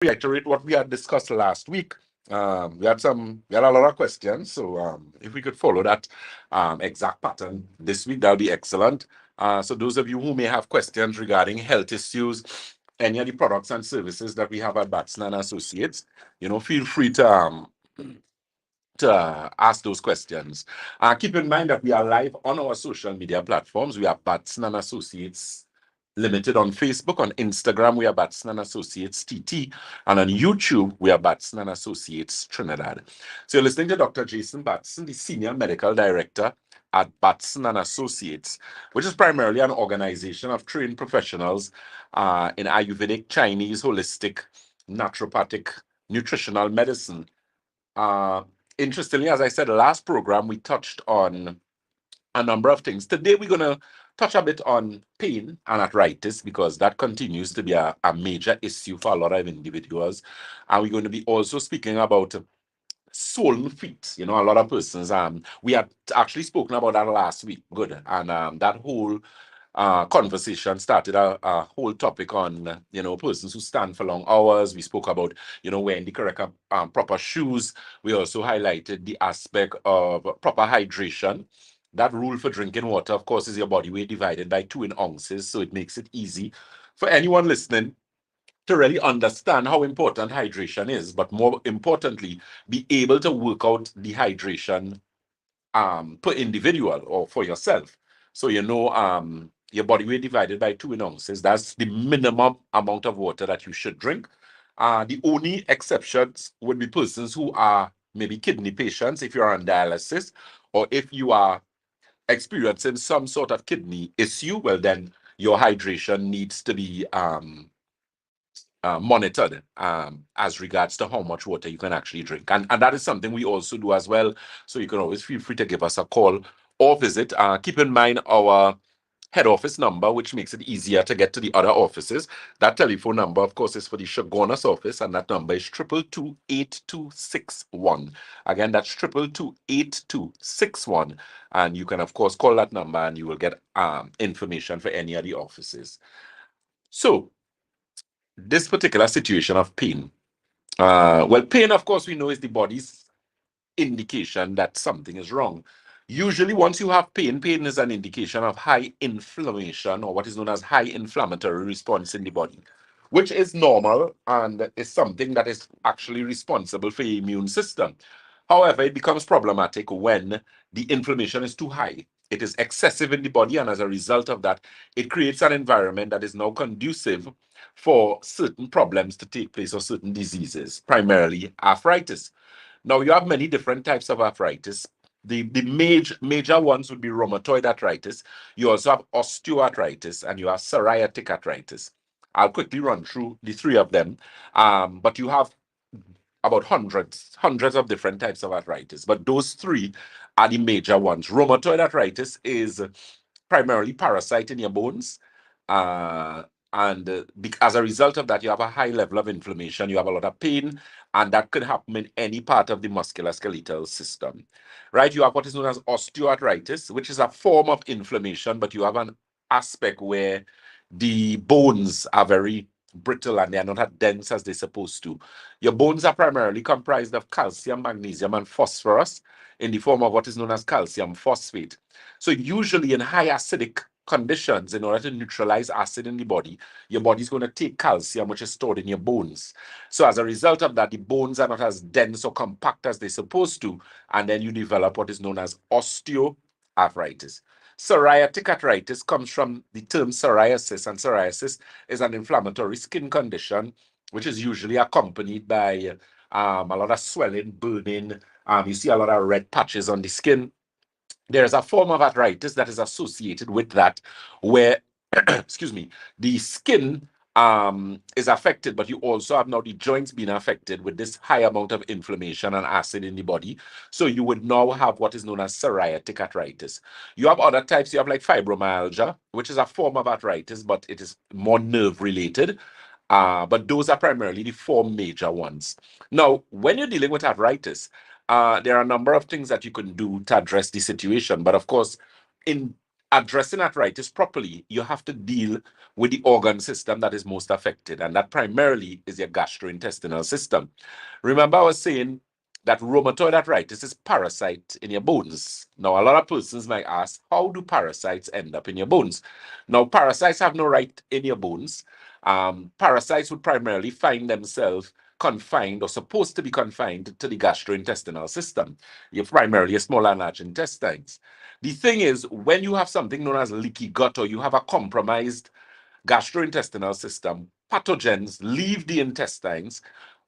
reiterate what we had discussed last week. We had a lot of questions, so if we could follow that exact pattern this week, that'll be excellent. So those of you who may have questions regarding health issues, any of the products and services that we have at Batson and Associates, feel free to ask those questions. Keep in mind that we are live on our social media platforms. We are Batson and Associates Limited on Facebook. On Instagram, we are Batson and Associates TT. And on YouTube, we are Batson and Associates Trinidad. So you're listening to Dr. Jason Batson, the Senior Medical Director at Batson and Associates, which is primarily an organization of trained professionals in Ayurvedic, Chinese, holistic, naturopathic, nutritional medicine. Uh, Interestingly, as I said, last program, we touched on a number of things. Today, we're going to touch a bit on pain and arthritis because that continues to be a major issue for a lot of individuals. And we're going to be also speaking about swollen feet. A lot of persons, we had actually spoken about that last week. Good. And that whole conversation started a whole topic on persons who stand for long hours. We spoke about wearing the correct proper shoes. We also highlighted the aspect of proper hydration. That rule for drinking water, of course, is your body weight divided by 2 in ounces, so it makes it easy for anyone listening to really understand how important hydration is, but more importantly, be able to work out the hydration per individual or for yourself. So your body weight divided by 2 in ounces, that's the minimum amount of water that you should drink. The only exceptions would be persons who are maybe kidney patients if you're on dialysis, or if you are experiencing some sort of kidney issue, well, then your hydration needs to be monitored as regards to how much water you can actually drink. And that is something we also do as well. So you can always feel free to give us a call or visit. Keep in mind our head office number, which makes it easier to get to the other offices. That telephone number, of course, is for the Chaguanas office, and that number is 222-8261. Again, that's 222-8261. And you can, of course, call that number and you will get information for any of the offices. So, this particular situation of pain. Well, pain, of course, we know is the body's indication that something is wrong. Usually, once you have pain, pain is an indication of high inflammation or what is known as high inflammatory response in the body, which is normal and is something that is actually responsible for your immune system. However, it becomes problematic when the inflammation is too high. It is excessive in the body, and as a result of that, it creates an environment that is now conducive for certain problems to take place or certain diseases, primarily arthritis. Now, you have many different types of arthritis. The major ones would be rheumatoid arthritis. You also have osteoarthritis and you have psoriatic arthritis. I'll quickly run through the three of them. But you have about hundreds of different types of arthritis. But those three are the major ones. Rheumatoid arthritis is primarily parasite in your bones. And as a result of that, you have a high level of inflammation, you have a lot of pain, and that could happen in any part of the musculoskeletal system, right? You have what is known as osteoarthritis, which is a form of inflammation, but you have an aspect where the bones are very brittle and they are not as dense as they're supposed to. Your bones are primarily comprised of calcium, magnesium, and phosphorus in the form of what is known as calcium phosphate. So usually in high acidic conditions, in order to neutralize acid in the body, your body's going to take calcium, which is stored in your bones. So as a result of that, the bones are not as dense or compact as they're supposed to, and then you develop what is known as osteoarthritis. Psoriatic arthritis comes from the term psoriasis, and psoriasis is an inflammatory skin condition, which is usually accompanied by a lot of swelling, burning. You see a lot of red patches on the skin. There's a form of arthritis that is associated with that, where, excuse me, the skin is affected, but you also have now the joints being affected with this high amount of inflammation and acid in the body. So you would now have what is known as psoriatic arthritis. You have other types. You have like fibromyalgia, which is a form of arthritis, but it is more nerve related. But those are primarily the four major ones. Now, when you're dealing with arthritis, there are a number of things that you can do to address the situation. But of course, in addressing arthritis properly, you have to deal with the organ system that is most affected, and that primarily is your gastrointestinal system. Remember, I was saying that rheumatoid arthritis is parasite in your bones. Now, a lot of persons might ask, how do parasites end up in your bones? Now, parasites have no right in your bones. Parasites would primarily find themselves confined or supposed to be confined to the gastrointestinal system. You're primarily your small and large intestines. The thing is, when you have something known as leaky gut or you have a compromised gastrointestinal system, pathogens leave the intestines,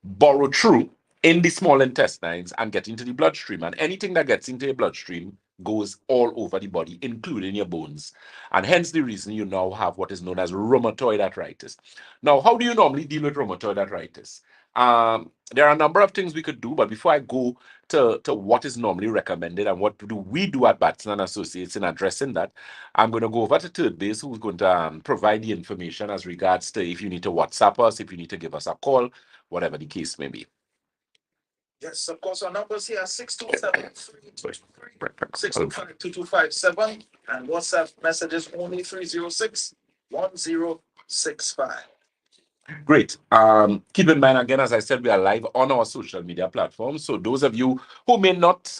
burrow through in the small intestines, and get into the bloodstream. And anything that gets into your bloodstream goes all over the body, including your bones. And hence the reason you now have what is known as rheumatoid arthritis. Now, how do you normally deal with rheumatoid arthritis? There are a number of things we could do, but before I go to what is normally recommended and what do we do at Batson and Associates in addressing that, I'm going to go over to third base, who's going to provide the information as regards to if you need to WhatsApp us, if you need to give us a call, whatever the case may be. Yes, of course, our numbers here are 627-625-2257 and WhatsApp messages only 306-1065. Great. Keep in mind, again, as I said, we are live on our social media platforms. So those of you who may not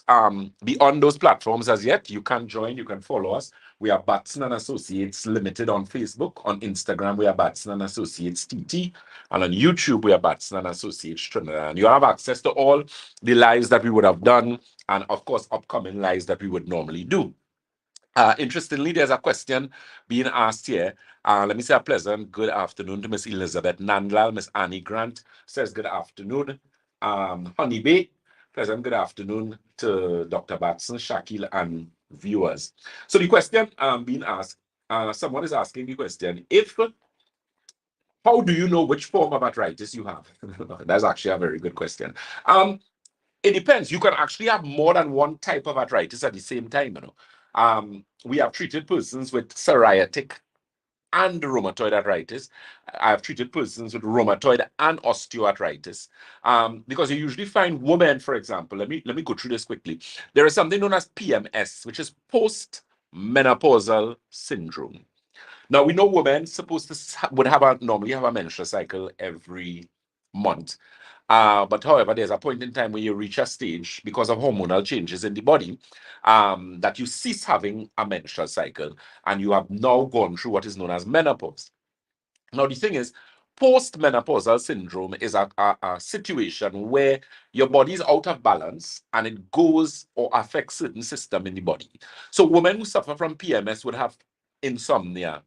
be on those platforms as yet, you can join, you can follow us. We are Batson and Associates Limited on Facebook. On Instagram, we are Batson and Associates TT. And on YouTube, we are Batson and Associates Trinidad. And you have access to all the lives that we would have done and, of course, upcoming lives that we would normally do. Interestingly, there's a question being asked here. Let me say a pleasant good afternoon to Miss Elizabeth Nandlal. Miss Annie Grant says good afternoon. Honeybay, pleasant good afternoon to Dr. Batson, Shakil, and viewers. So the question being asked, someone is asking the question, how do you know which form of arthritis you have? That's actually a very good question. It depends. You can actually have more than one type of arthritis at the same time, we have treated persons with psoriatic and rheumatoid arthritis. I have treated persons with rheumatoid and osteoarthritis. Because you usually find women, for example, let me go through this quickly. There is something known as PMS, which is post-menopausal syndrome. Now we know women would normally have a menstrual cycle every month. But however, there's a point in time where you reach a stage because of hormonal changes in the body that you cease having a menstrual cycle and you have now gone through what is known as menopause. Now, the thing is, post-menopausal syndrome is a situation where your body is out of balance and it goes or affects certain system in the body. So women who suffer from PMS would have insomnia,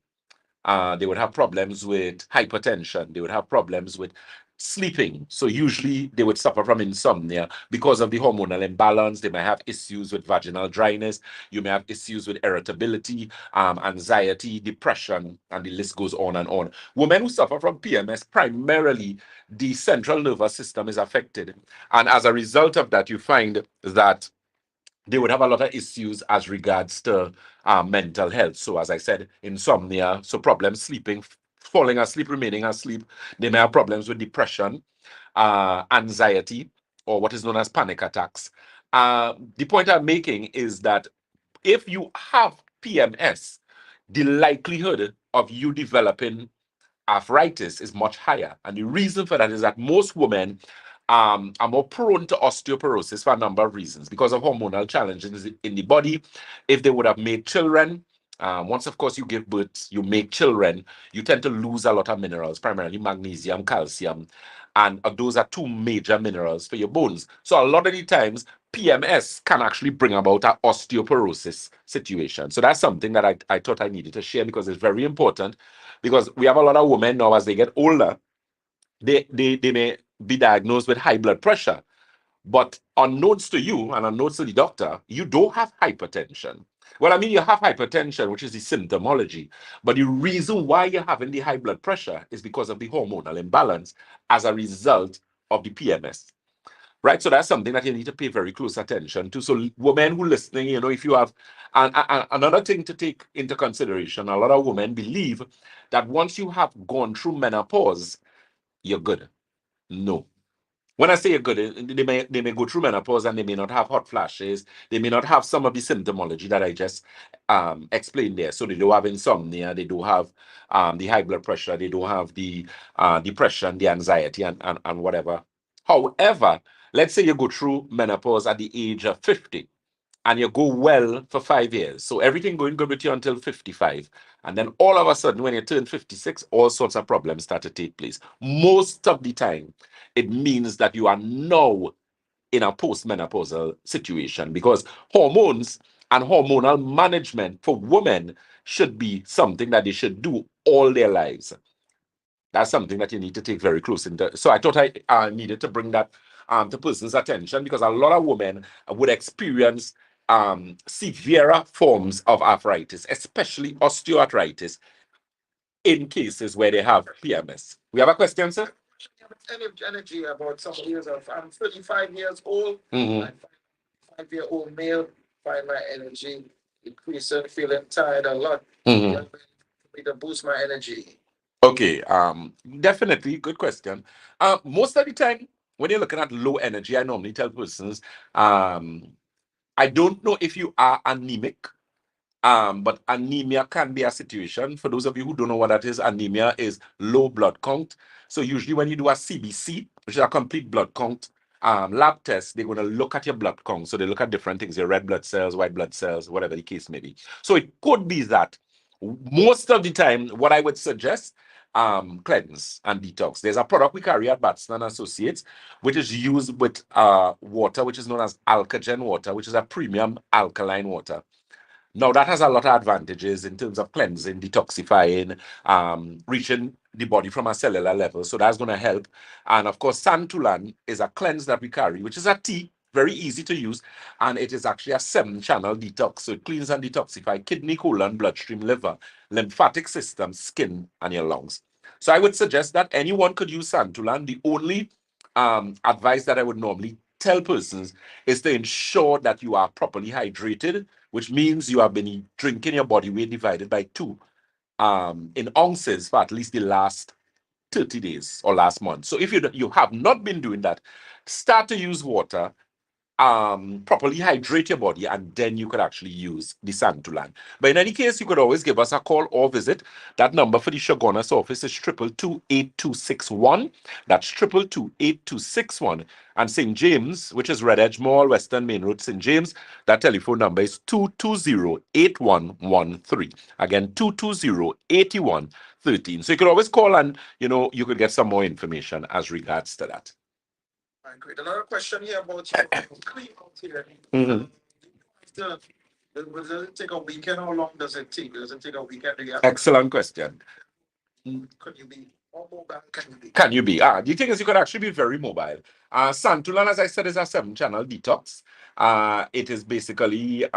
they would have problems with hypertension. They would have problems with sleeping. So usually they would suffer from insomnia because of the hormonal imbalance. They may have issues with vaginal dryness. You may have issues with irritability, anxiety, depression, and the list goes on and on. Women who suffer from PMS, primarily the central nervous system is affected. And as a result of that, you find that they would have a lot of issues as regards to mental health. So, as I said, insomnia, so problems sleeping, falling asleep, remaining asleep. They may have problems with depression, anxiety, or what is known as panic attacks. The point I'm making is that if you have PMS, the likelihood of you developing arthritis is much higher. And the reason for that is that most women are more prone to osteoporosis for a number of reasons because of hormonal challenges in the body. If they would have made children, once, of course, you give birth, you make children, you tend to lose a lot of minerals, primarily magnesium, calcium, and those are two major minerals for your bones. So a lot of the times, PMS can actually bring about an osteoporosis situation. So that's something that I thought I needed to share because it's very important, because we have a lot of women now as they get older, they may be diagnosed with high blood pressure. But unknowns to you and unknowns to the doctor, you don't have hypertension. Well, I mean, you have hypertension, which is the symptomology. But the reason why you're having the high blood pressure is because of the hormonal imbalance as a result of the PMS. Right? So that's something that you need to pay very close attention to. So women who are listening, if you have another thing to take into consideration, a lot of women believe that once you have gone through menopause, you're good. No. When I say you're good, they may go through menopause and they may not have hot flashes. They may not have some of the symptomology that I just explained there. So they do have insomnia, they do have the high blood pressure, they do have the depression, the anxiety, and whatever. However, let's say you go through menopause at the age of 50 and you go well for 5 years. So everything going good with you until 55. And then all of a sudden, when you turn 56, all sorts of problems start to take place. Most of the time, it means that you are now in a postmenopausal situation because hormones and hormonal management for women should be something that they should do all their lives. That's something that you need to take very close into. So I thought I needed to bring that to person's attention because a lot of women would experience severer forms of arthritis, especially osteoarthritis, in cases where they have PMS. We have a question, sir? Energy about some years of I'm 35 years old. Mhm. I'm 5-year-old male. Find my energy increasing, feeling tired a lot. Mhm. Yeah, for me to boost my energy. Okay, definitely good question. Most of the time, when you're looking at low energy, I normally tell persons, I don't know if you are anemic. But anemia can be a situation. For those of you who don't know what that is, anemia is low blood count. So usually when you do a CBC, which is a complete blood count lab test, they're going to look at your blood count. So they look at different things, your red blood cells, white blood cells, whatever the case may be. So it could be that. Most of the time, what I would suggest, cleanse and detox. There's a product we carry at Batson and Associates, which is used with water, which is known as Alkagen water, which is a premium alkaline water. Now that has a lot of advantages in terms of cleansing, detoxifying, reaching the body from a cellular level. So that's going to help. And of course, Santulan is a cleanse that we carry, which is a tea, very easy to use, and it is actually a 7-channel detox. So it cleans and detoxify kidney, colon, bloodstream, liver, lymphatic system, skin, and your lungs. So I would suggest that anyone could use Santulan. The only advice that I would normally tell persons is to ensure that you are properly hydrated, which means you have been drinking your body weight divided by 2 in ounces for at least the last 30 days or last month. So if you have not been doing that, start to use water, properly hydrate your body, and then you could actually use the Santulan. But in any case, you could always give us a call or visit. That number for the Shogunas office is 222-8261. That's 222-8261. And St. James, which is Red Edge Mall, Western Main Road, St. James, that telephone number is 220-8113. Again, 220-8113. So you could always call and, you could get some more information as regards to that. Right, great. Another question here about your clean out here. Mhm. Does it take a weekend? How long does it take? Does it take a weekend to get? Excellent question. Could you be how mobile can you be? Can you be? The thing is, you could actually be very mobile. Santulan, as I said, is a 7-channel detox. It is basically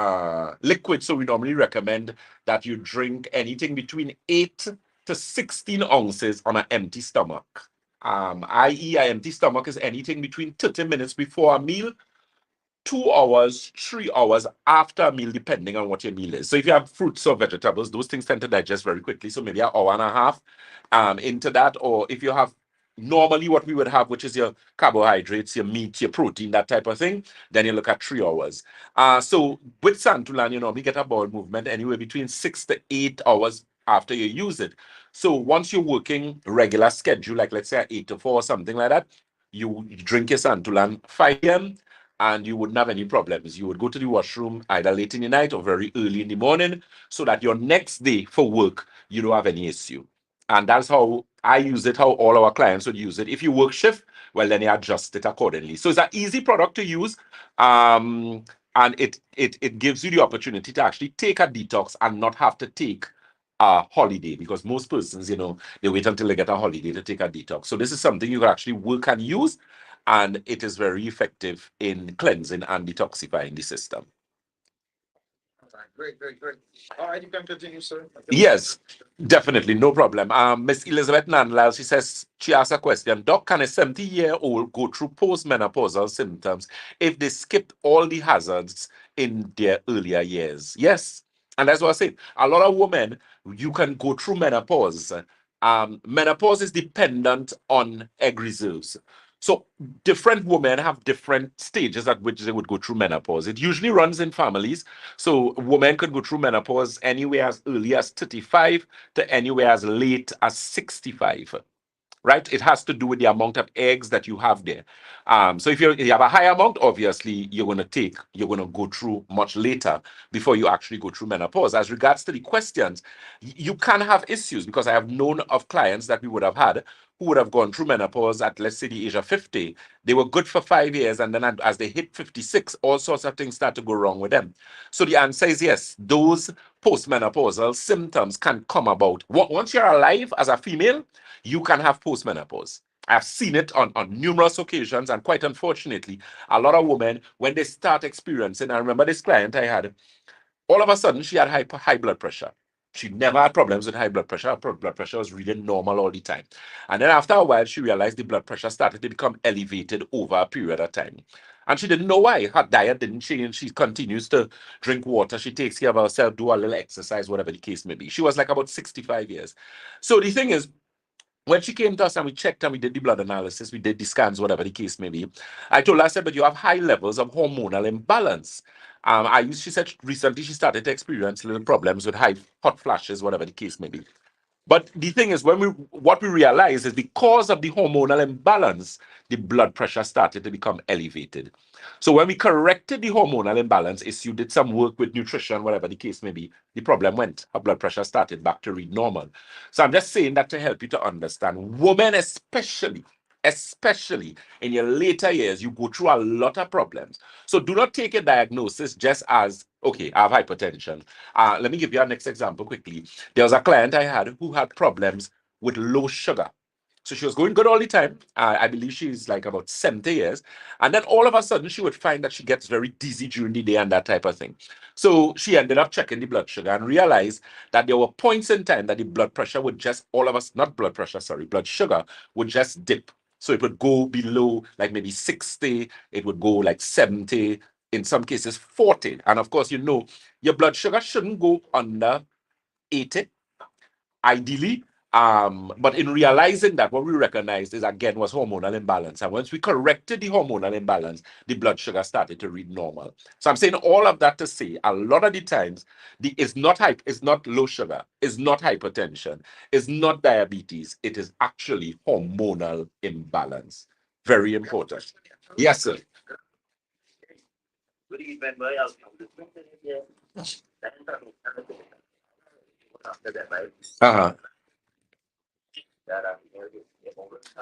liquid, so we normally recommend that you drink anything between 8 to 16 ounces on an empty stomach. I.e., an empty stomach is anything between 30 minutes before a meal, 2 hours, 3 hours after a meal, depending on what your meal is. So if you have fruits or vegetables, those things tend to digest very quickly. So maybe an hour and a half into that. Or if you have normally what we would have, which is your carbohydrates, your meat, your protein, that type of thing, then you look at 3 hours. So with Santulan, you normally get a bowel movement anywhere between 6 to 8 hours after you use it. So once you're working regular schedule, like let's say 8 to 4 or something like that, you drink your Santulan 5 p.m. and you wouldn't have any problems. You would go to the washroom either late in the night or very early in the morning so that your next day for work, you don't have any issue. And that's how I use it, how all our clients would use it. If you work shift, well, then you adjust it accordingly. So it's an easy product to use. And it gives you the opportunity to actually take a detox and not have to take a holiday, because most persons, they wait until they get a holiday to take a detox. So this is something you can actually work and use, and it is very effective in cleansing and detoxifying the system. All right, great, great, great. All right, you can continue, sir. Yes, definitely, no problem. Miss Elizabeth Nanlal, she says, she asked a question. Doc, can a 70-year-old go through postmenopausal symptoms if they skipped all the hazards in their earlier years? Yes. And that's what I said. A lot of women, you can go through menopause. Menopause is dependent on egg reserves. So different women have different stages at which they would go through menopause. It usually runs in families. So women could go through menopause anywhere as early as 35 to anywhere as late as 65. Right? It has to do with the amount of eggs that you have there. So if you have a high amount, obviously you're going to go through much later before you actually go through menopause. As regards to the questions, you can have issues because I have known of clients that we would have had who would have gone through menopause at, let's say, the age of 50. They were good for 5 years, and then as they hit 56, all sorts of things start to go wrong with them. So the answer is yes, those postmenopausal symptoms can come about. Once you're alive as a female, you can have postmenopause. I've seen it on numerous occasions, and quite unfortunately, a lot of women, when they start experiencing, I remember this client I had, all of a sudden she had high blood pressure. She never had problems with high blood pressure. Her blood pressure was really normal all the time. And then after a while, she realized the blood pressure started to become elevated over a period of time. And she didn't know why. Her diet didn't change. She continues to drink water. She takes care of herself, do a little exercise, whatever the case may be. She was like about 65 years. So the thing is, when she came to us and we checked and we did the blood analysis, we did the scans, whatever the case may be, I told her, I said, but you have high levels of hormonal imbalance. She said recently she started to experience little problems with high hot flashes, whatever the case may be. But the thing is, what we realize is because of the hormonal imbalance, the blood pressure started to become elevated. So when we corrected the hormonal imbalance, is you did some work with nutrition, whatever the case may be, the problem went. Her blood pressure started back to read normal. So I'm just saying that to help you to understand, women especially in your later years, you go through a lot of problems. So do not take a diagnosis just as, okay, I have hypertension. Let me give you a next example quickly. There was a client I had who had problems with low sugar. So she was going good all the time. I believe she's like about 70 years. And then all of a sudden, she would find that she gets very dizzy during the day and that type of thing. So she ended up checking the blood sugar and realized that there were points in time that the blood pressure would just, all of us, not blood pressure, sorry, blood sugar would just dip. So it would go below like maybe 60, it would go like 70, in some cases 40. And of course, your blood sugar shouldn't go under 80, ideally. But in realizing that, what we recognized is again was hormonal imbalance. And once we corrected the hormonal imbalance, the blood sugar started to read normal. So I'm saying all of that to say a lot of the times it's not low sugar, it's not hypertension, it's not diabetes, it is actually hormonal imbalance. Very important. Yes, sir. Uh-huh.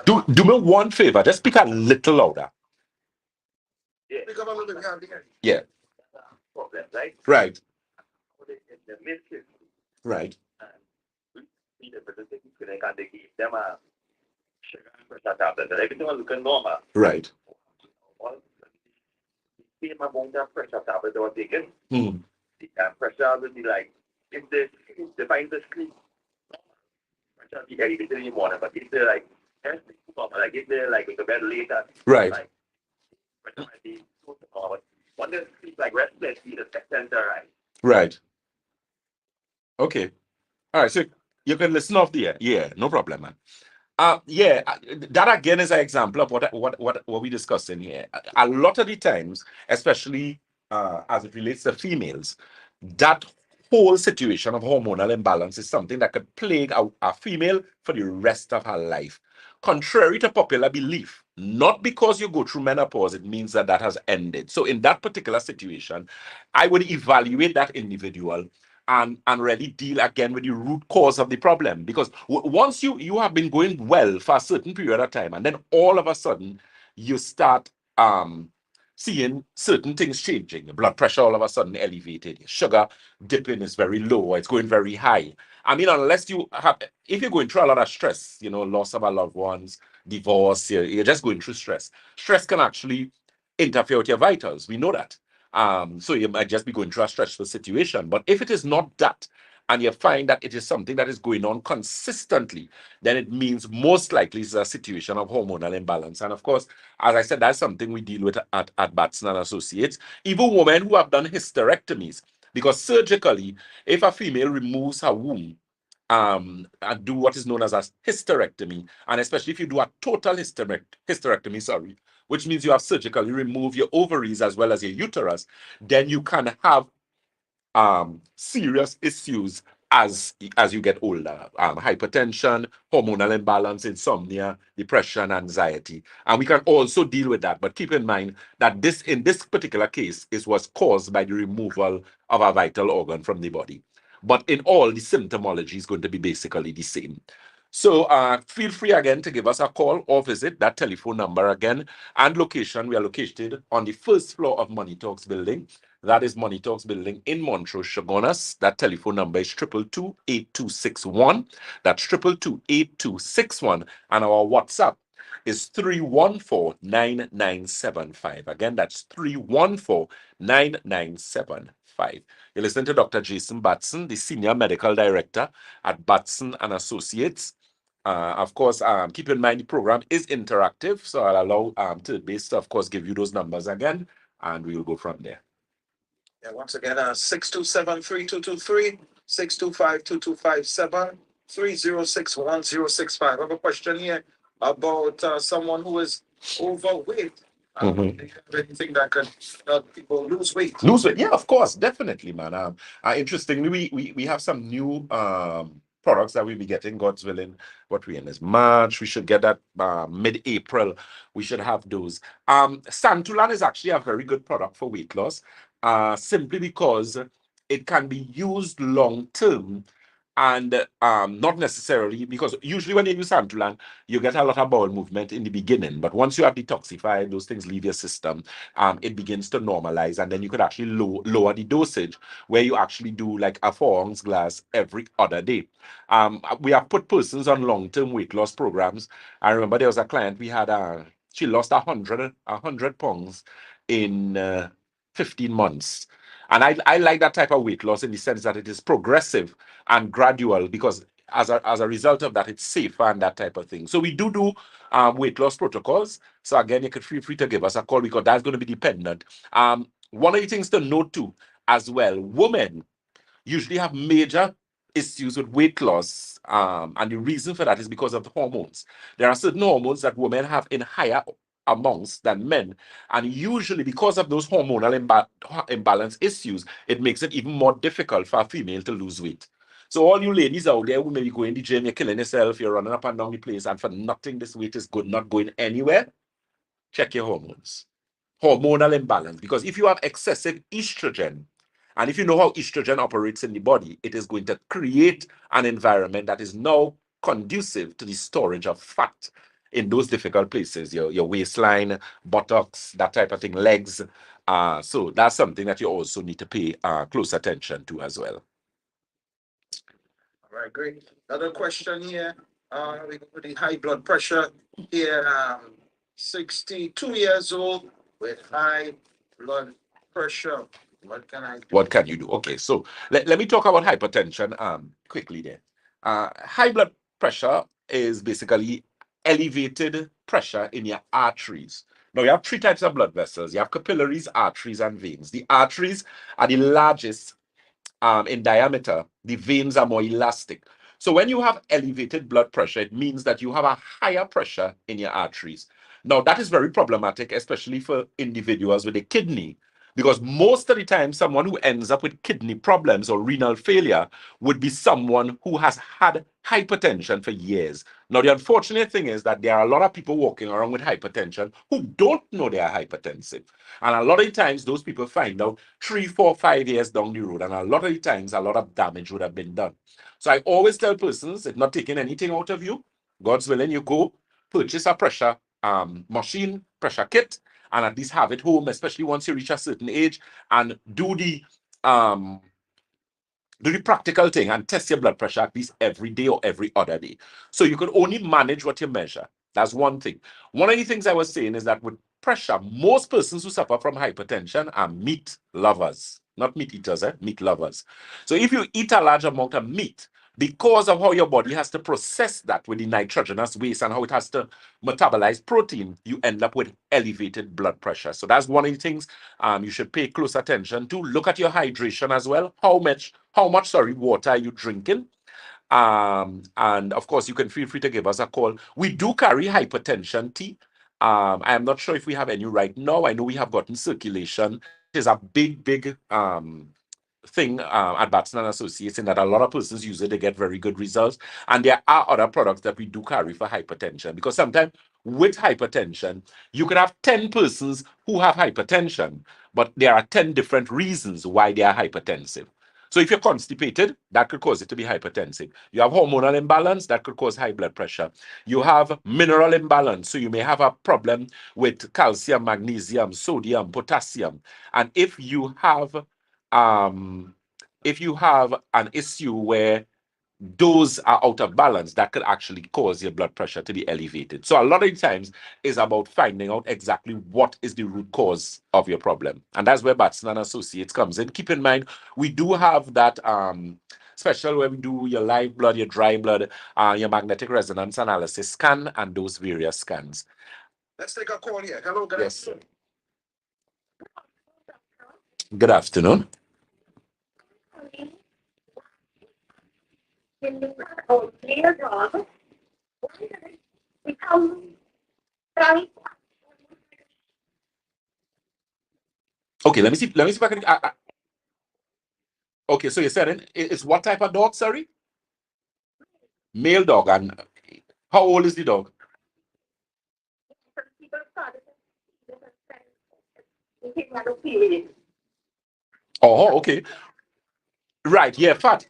Do me one favor, just speak a little louder. Yeah. Right. Right. Right. Hmm. Right. Right. Okay. All right. So you can listen off the air. Yeah, no problem, man. That again is an example of what we discussed in here. A lot of the times, especially as it relates to females, that whole situation of hormonal imbalance is something that could plague a female for the rest of her life. Contrary to popular belief, not because you go through menopause, it means that that has ended. So in that particular situation, I would evaluate that individual and really deal again with the root cause of the problem. Because once you have been going well for a certain period of time, and then all of a sudden you start seeing certain things changing. Your blood pressure all of a sudden elevated, your sugar dipping is very low, or it's going very high. I mean, unless you have, if you're going through a lot of stress, loss of a loved ones, divorce, you're just going through stress. Stress can actually interfere with your vitals. We know that. So you might just be going through a stressful situation. But if it is not that, and you find that it is something that is going on consistently, then it means most likely it's a situation of hormonal imbalance. And of course, as I said, that's something we deal with at Batson and Associates. Even women who have done hysterectomies, because surgically, if a female removes her womb, do what is known as a hysterectomy, and especially if you do a total hysterectomy, sorry, which means you have surgically remove your ovaries as well as your uterus, then you can have serious issues as you get older. Hypertension, hormonal imbalance, insomnia, depression, anxiety. And we can also deal with that. But keep in mind that this, in this particular case, is was caused by the removal of a vital organ from the body. But in all, the symptomology is going to be basically the same. So feel free again to give us a call or visit that telephone number again and location. We are located on the first floor of Money Talks building. That is Money Talks building in Montrose, Chagonas. That telephone number is 222-8261. That's 222-8261. And our WhatsApp is 314-9975. Again, that's 314-9975. You're listening to Dr. Jason Batson, the Senior Medical Director at Batson and Associates. Of course, keep in mind the program is interactive, so I'll allow Third Base to, of course, give you those numbers again, and we'll go from there. Yeah, once again, 627-3223, 625-2257, 306-1065. I have a question here about someone who is overweight. Do you have anything that can help people lose weight? Lose weight, yeah, of course, definitely, man. Interestingly, we have some new products that we'll be getting, God's willing. What we in is March. We should get that mid-April. We should have those. Santulan is actually a very good product for weight loss, simply because it can be used long term. And not necessarily, because usually when you use Santulan, you get a lot of bowel movement in the beginning. But once you have detoxified, those things leave your system, it begins to normalize. And then you could actually lower the dosage, where you actually do like a 4-ounce glass every other day. We have put persons on long-term weight loss programs. I remember there was a client we had, she lost 100 pounds in 15 months. And I like that type of weight loss in the sense that it is progressive and gradual, because as a result of that, it's safer and that type of thing. So we do weight loss protocols. So again, you can feel free to give us a call, because that's going to be dependent. One of the things to note too, as well, women usually have major issues with weight loss. And the reason for that is because of the hormones. There are certain hormones that women have in higher amounts than men. And usually, because of those hormonal imbalance issues, it makes it even more difficult for a female to lose weight. So all you ladies out there who maybe go in the gym, you're killing yourself, you're running up and down the place, and for nothing, this weight is good, not going anywhere, check your hormones. Hormonal imbalance. Because if you have excessive estrogen, and if you know how estrogen operates in the body, it is going to create an environment that is now conducive to the storage of fat in those difficult places, your waistline, buttocks, that type of thing, legs. So that's something that you also need to pay close attention to as well. All right, great. Another question here. We go with the high blood pressure here. 62 years old with high blood pressure. What can I do? What can you do? Okay, so let me talk about hypertension quickly there. High blood pressure is basically elevated pressure in your arteries. Now, you have 3 types of blood vessels. You have capillaries, arteries, and veins. The arteries are the largest in diameter. The veins are more elastic. So when you have elevated blood pressure, it means that you have a higher pressure in your arteries. Now, that is very problematic, especially for individuals with a kidney, because most of the time, someone who ends up with kidney problems or renal failure would be someone who has had hypertension for years. Now, the unfortunate thing is that there are a lot of people walking around with hypertension who don't know they are hypertensive. And a lot of the times, those people find out 3, 4, 5 years down the road. And a lot of the times, a lot of damage would have been done. So I always tell persons, it's not taking anything out of you. God's willing, you go purchase a pressure machine, pressure kit, and at least have it home, especially once you reach a certain age, and do the practical thing and test your blood pressure at least every day or every other day. So you can only manage what you measure. That's one thing. One of the things I was saying is that with pressure, most persons who suffer from hypertension are meat lovers, not meat eaters, meat lovers. So if you eat a large amount of meat, because of how your body has to process that with the nitrogenous waste and how it has to metabolize protein, you end up with elevated blood pressure. So that's one of the things you should pay close attention to. Look at your hydration as well. How much water are you drinking? And of course, you can feel free to give us a call. We do carry hypertension T. I am not sure if we have any right now. I know we have gotten circulation, which is a big thing at Batson and Associates, in that a lot of persons use it to get very good results. And there are other products that we do carry for hypertension, because sometimes with hypertension, you could have 10 persons who have hypertension, but there are 10 different reasons why they are hypertensive. So if you're constipated, that could cause it to be hypertensive. You have hormonal imbalance, that could cause high blood pressure. You have mineral imbalance, so you may have a problem with calcium, magnesium, sodium, potassium. And if you have an issue where those are out of balance, that could actually cause your blood pressure to be elevated. So a lot of times is about finding out exactly what is the root cause of your problem. And that's where Batson and Associates comes in. Keep in mind, we do have that special where we do your live blood, your dry blood, your magnetic resonance analysis scan, and those various scans. Let's take a call here. Hello, good Yes, afternoon. good afternoon. Okay, let me see. Let me see if I can. Okay, so you're saying it's what type of dog? Sorry, male dog. And how old is the dog? Oh, okay. Right. Yeah, fat.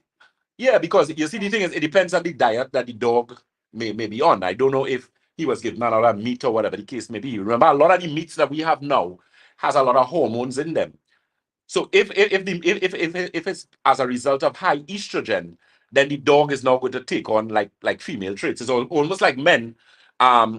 Yeah, because you see, the thing is, it depends on the diet that the dog may be on. I don't know if he was given a lot of meat or whatever the case may be. Remember, a lot of the meats that we have now has a lot of hormones in them. So if it's as a result of high estrogen, then the dog is now going to take on like female traits. It's almost like men.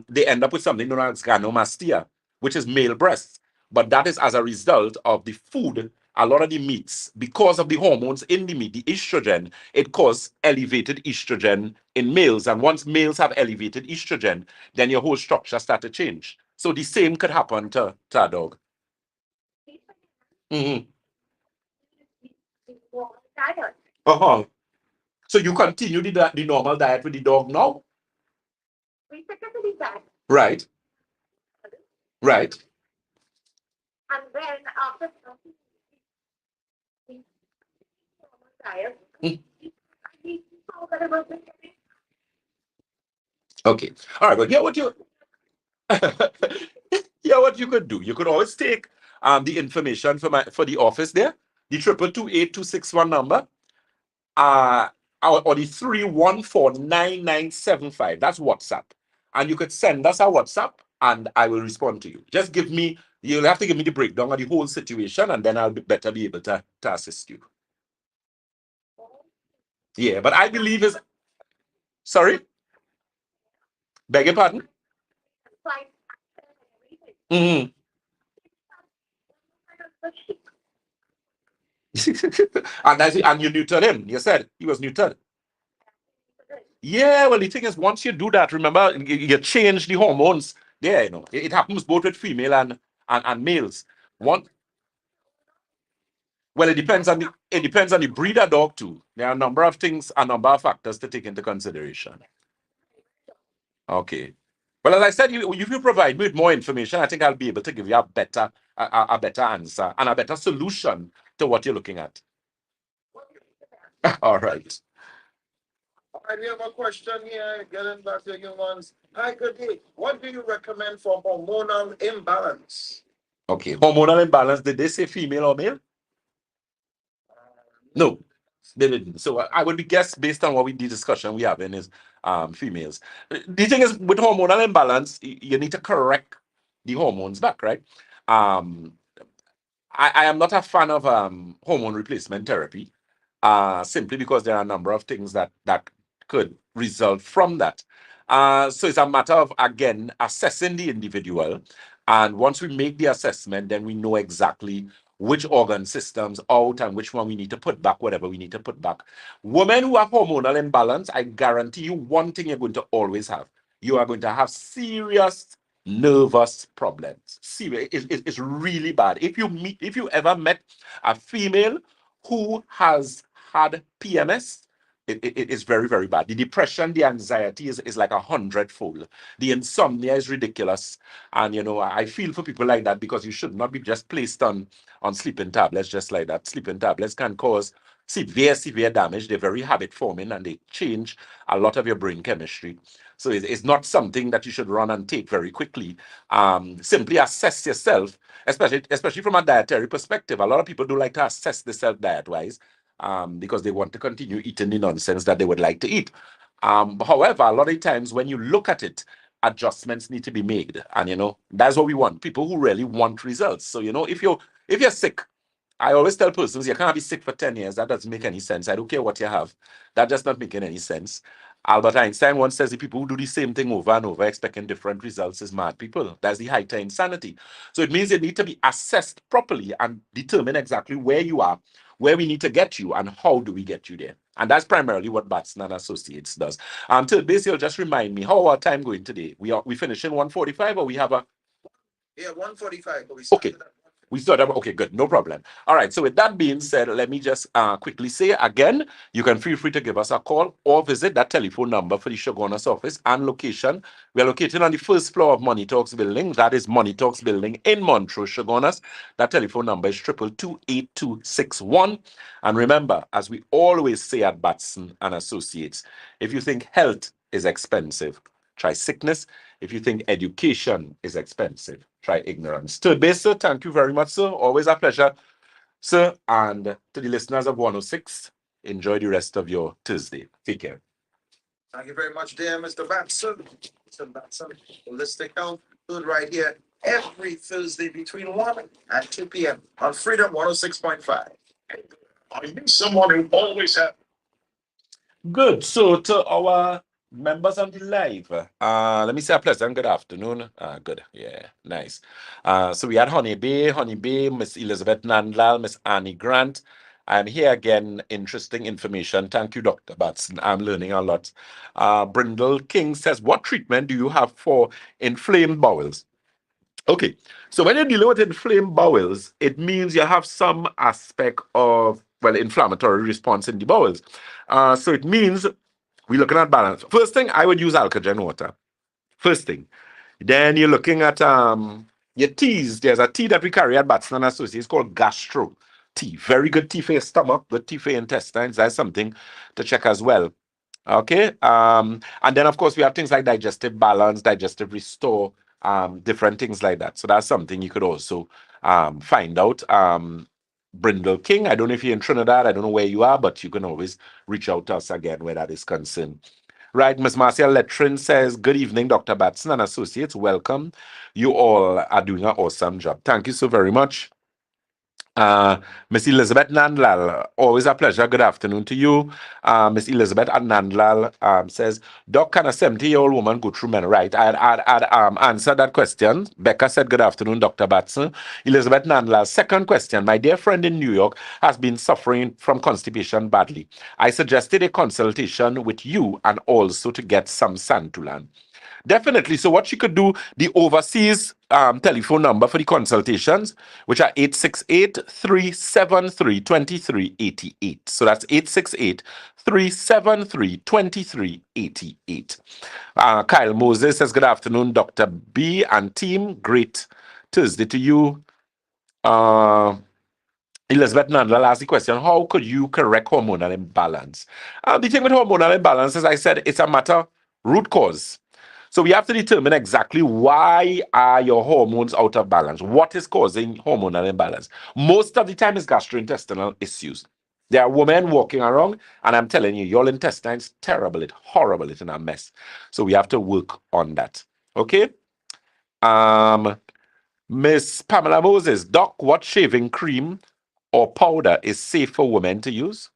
They end up with something known as gynecomastia, which is male breasts. But that is as a result of the food. A lot of the meats, because of the hormones in the meat, the estrogen, it causes elevated estrogen in males. And once males have elevated estrogen, then your whole structure start to change. So the same could happen to a dog. Mhm. Uh-huh. So you continue the normal diet with the dog now? Right, right. Mm. Okay. All right, but yeah, what you yeah, what you could do, you could always take the information for the office there, the 2228261 number, uh or the 3149975. That's WhatsApp. And you could send us a WhatsApp and I will respond to you. Just give me, you'll have to give me the breakdown of the whole situation, and then I'll better be able to assist you. Yeah, but I believe is sorry, beg your pardon. Mhm. And you neutered him. You said he was neutered. Yeah, well, the thing is, once you do that, remember, you change the hormones. There, it happens both with female and males. One, well, it depends on the breeder dog too. There are a number of things, a number of factors to take into consideration. Okay. Well, as I said, if you provide me with more information, I think I'll be able to give you a better answer and a better solution to what you're looking at. All right. All right, we have a question here. Getting back to humans. Hi, good day. What do you recommend for hormonal imbalance? Okay. Hormonal imbalance. Did they say female or male? No, they didn't. So I would be guess based on what the discussion we have in is females. The thing is with hormonal imbalance, you need to correct the hormones back, right? Um, I am not a fan of hormone replacement therapy, simply because there are a number of things that could result from that. So it's a matter of again assessing the individual, and once we make the assessment, then we know exactly which organ systems out and which one we need to put back, whatever we need to put back. Women who have hormonal imbalance, I guarantee you one thing you're going to always have. You are going to have serious nervous problems. Serious, it's really bad. If you ever met a female who has had PMS, it is very, very bad. The depression, the anxiety is like 100-fold. The insomnia is ridiculous. And, I feel for people like that because you should not be just placed on sleeping tablets just like that. Sleeping tablets can cause severe, severe damage. They're very habit forming and they change a lot of your brain chemistry. So it's not something that you should run and take very quickly. Simply assess yourself, especially from a dietary perspective. A lot of people do like to assess themselves diet-wise because they want to continue eating the nonsense that they would like to eat. However, a lot of times when you look at it, adjustments need to be made, and that's what we want. People who really want results. So if you're sick, I always tell persons you can't be sick for 10 years. That doesn't make any sense. I don't care what you have. That just not making any sense. Albert Einstein once says the people who do the same thing over and over expecting different results is mad people. That's the height of insanity. So it means you need to be assessed properly and determine exactly where you are, where we need to get you, and how do we get you there. And that's primarily what Batson and Associates does. Third base, you'll just remind me, how our time going today? We finishing 1:45 or we have a... Yeah, 1:45, but we Okay. started at We started. Okay, good. No problem. All right. So with that being said, let me just quickly say again, you can feel free to give us a call or visit that telephone number for the Shogunas office and location. We are located on the first floor of Money Talks building. That is Money Talks building in Montrose, Shogunas. That telephone number is 222-8261. And remember, as we always say at Batson and Associates, if you think health is expensive, try sickness. If you think education is expensive, try ignorance. Third base, sir, thank you very much, sir. Always a pleasure, sir. And to the listeners of 106, enjoy the rest of your Thursday. Take care. Thank you very much, dear Mr. Batson. Mr. Batson, Holistic Health Food right here every Thursday between 1 and 2 p.m. on Freedom 106.5. I knew someone who always had. Good. So to our members on the live, let me say a pleasant good afternoon. Good. Yeah, nice. So we had Honeybee, Miss Elizabeth Nandlal, Miss Annie Grant. I'm here again. Interesting information. Thank you, Dr. Batson. I'm learning a lot. Brindle King says, what treatment do you have for inflamed bowels? Okay, so when you're dealing with inflamed bowels, it means you have some aspect of, well, inflammatory response in the bowels. So it means we're looking at balance. First thing, I would use alkaline water. First thing. Then you're looking at your teas. There's a tea that we carry at Batson and Associates called gastro tea. Very good tea for your stomach, good tea for your intestines. That's something to check as well. Okay. And then of course we have things like digestive balance, digestive restore, different things like that. So that's something you could also find out. Brindle King, I don't know if you're in Trinidad, I don't know where you are, but you can always reach out to us again where that is concerned. Right, Miss Marcia Letrin says, good evening, Dr. Batson and Associates. Welcome. You all are doing an awesome job. Thank you so very much. Miss Elizabeth Nandlal, always a pleasure. Good afternoon to you. Miss Elizabeth Nandlal says, Doc, can a 70-year-old woman go through men? Right, I'd answered that question. Becca said, good afternoon, Dr. Batson. Elizabeth Nandlal, second question. My dear friend in New York has been suffering from constipation badly. I suggested a consultation with you and also to get some Santulan. Definitely. So what she could do, the overseas telephone number for the consultations, which are 868-373-2388. So that's 868-373-2388. Kyle Moses says, good afternoon, Dr. B and team. Great Thursday to you. Elizabeth Nandlal asked the question, how could you correct hormonal imbalance? The thing with hormonal imbalance, as I said, it's a matter root cause. So we have to determine exactly why are your hormones out of balance. What is causing hormonal imbalance? Most of the time it's gastrointestinal issues. There are women walking around, and I'm telling you, your intestines terrible, it's horrible, it's in a mess. So we have to work on that. Okay? Miss Pamela Moses, Doc, what shaving cream or powder is safe for women to use?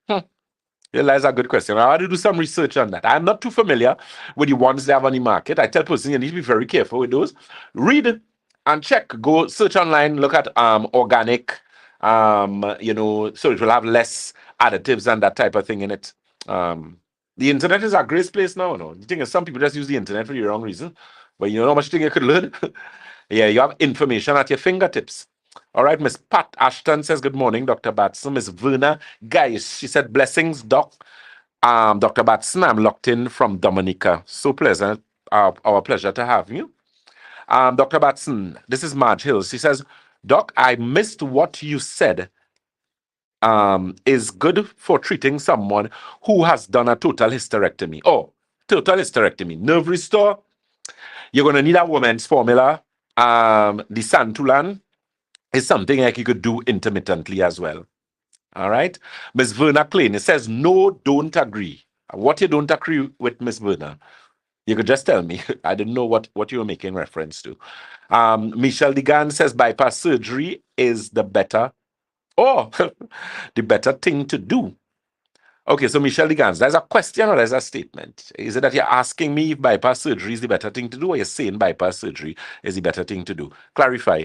That's a good question. I want to do some research on that. I'm not too familiar with the ones they have on the market. I tell persons you need to be very careful with those. Read and check. Go search online, look at organic, so it will have less additives and that type of thing in it. The internet is a great place now. No? The thing is, some people just use the internet for the wrong reason. But you know how much thing you could learn? Yeah, you have information at your fingertips. All right, Miss Pat Ashton says, good morning, Dr. Batson. Miss Verna Guys, she said, blessings, Doc. Dr. Batson, I'm locked in from Dominica. So pleasant. Our pleasure to have you. Dr. Batson, this is Marge Hills. She says, Doc, I missed what you said is good for treating someone who has done a total hysterectomy. Oh, total hysterectomy. Nerve restore. You're going to need a woman's formula. The Santulan is something like you could do intermittently as well. All right. Miss Verna Klein, it says, no, don't agree. What you don't agree with, Miss Verna? You could just tell me. I didn't know what you were making reference to. Michelle Degan says bypass surgery is the better, the better thing to do. Okay, so Michelle Degan, there's a question or there's a statement? Is it that you're asking me if bypass surgery is the better thing to do, or you're saying bypass surgery is the better thing to do? Clarify.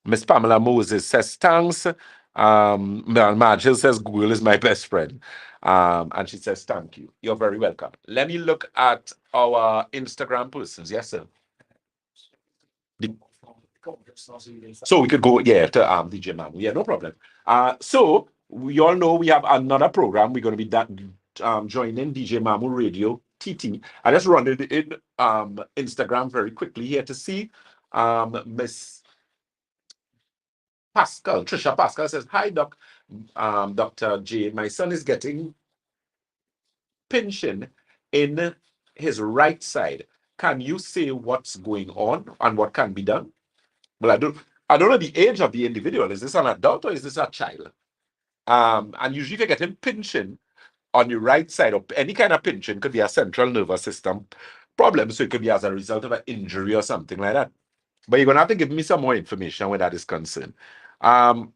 Miss Pamela Moses says thanks. Margil says Google is my best friend. And she says thank you. You're very welcome. Let me look at our Instagram persons. Yes, sir. So we could go, yeah, to DJ Mamu. Yeah, no problem. So we all know we have another program. We're going to be joining DJ Mamu Radio TT. I just run it in Instagram very quickly here to see Miss Pascal, Trisha Pascal says, hi, Dr. J. My son is getting pinching in his right side. Can you say what's going on and what can be done? Well, I don't know the age of the individual. Is this an adult or is this a child? And usually if you're getting pinching on your right side, or any kind of pinching, could be a central nervous system problem. So it could be as a result of an injury or something like that. But you're gonna have to give me some more information where that is concerned. Or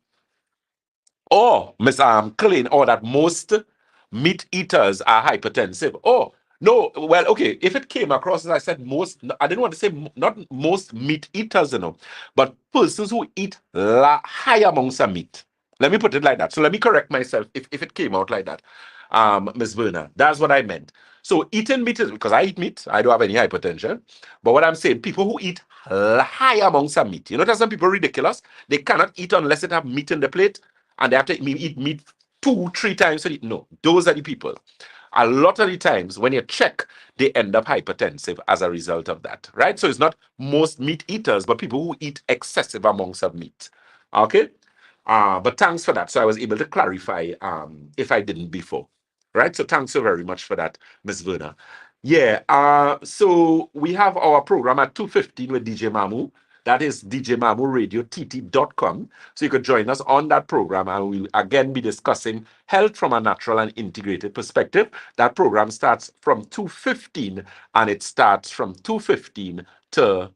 Miss Clean, or that most meat eaters are hypertensive. Oh, no, well, okay. If it came across as I said most, I didn't want to say not most meat eaters, but persons who eat high amounts of meat. Let me put it like that. So let me correct myself if it came out like that. Ms. Werner, that's what I meant. So eating meat is because I eat meat, I don't have any hypertension. But what I'm saying, people who eat high amounts of meat, there's some people ridiculous. They cannot eat unless it have meat in the plate, and they have to eat meat 2-3 times a day. No, those are the people. A lot of the times when you check, they end up hypertensive as a result of that, right? So it's not most meat eaters, but people who eat excessive amounts of meat. Okay? But thanks for that. So I was able to clarify if I didn't before. Right? So thanks so very much for that, Ms. Werner. Yeah, so we have our program at 2:15 with DJ Mamu. That is djmamuradiott.com. So you could join us on that program, and we'll again be discussing health from a natural and integrated perspective. That program starts from 2:15, and it starts from 2:15 to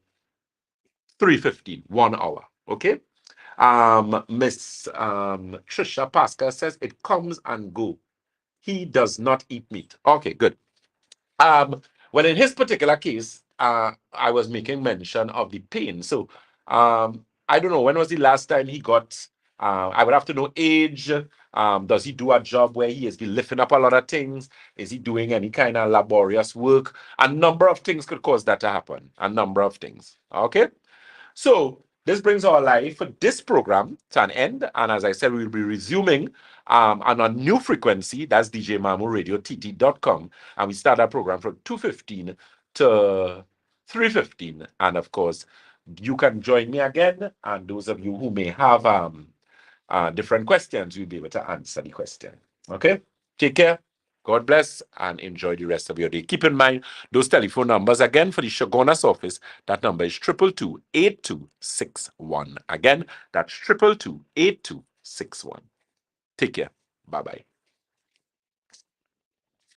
3:15, 1 hour. Okay? Miss Trisha Pascal says it comes and go. He does not eat meat. Okay, good. Well, in his particular case, I was making mention of the pain. So I don't know, when was the last time he got, I would have to know age. Does he do a job where he is lifting up a lot of things? Is he doing any kind of laborious work? A number of things could cause that to happen. A number of things. Okay? So this brings our live for this program to an end. And as I said, we'll be resuming on a new frequency. That's djmamuradiott.com. And we start our program from 2:15 to 3:15. And of course, you can join me again. And those of you who may have different questions, we'll be able to answer the question. Okay? Take care. God bless and enjoy the rest of your day. Keep in mind those telephone numbers again for the Shogunas office. That number is 222-8261. Again, that's 222-8261. Take care. Bye-bye.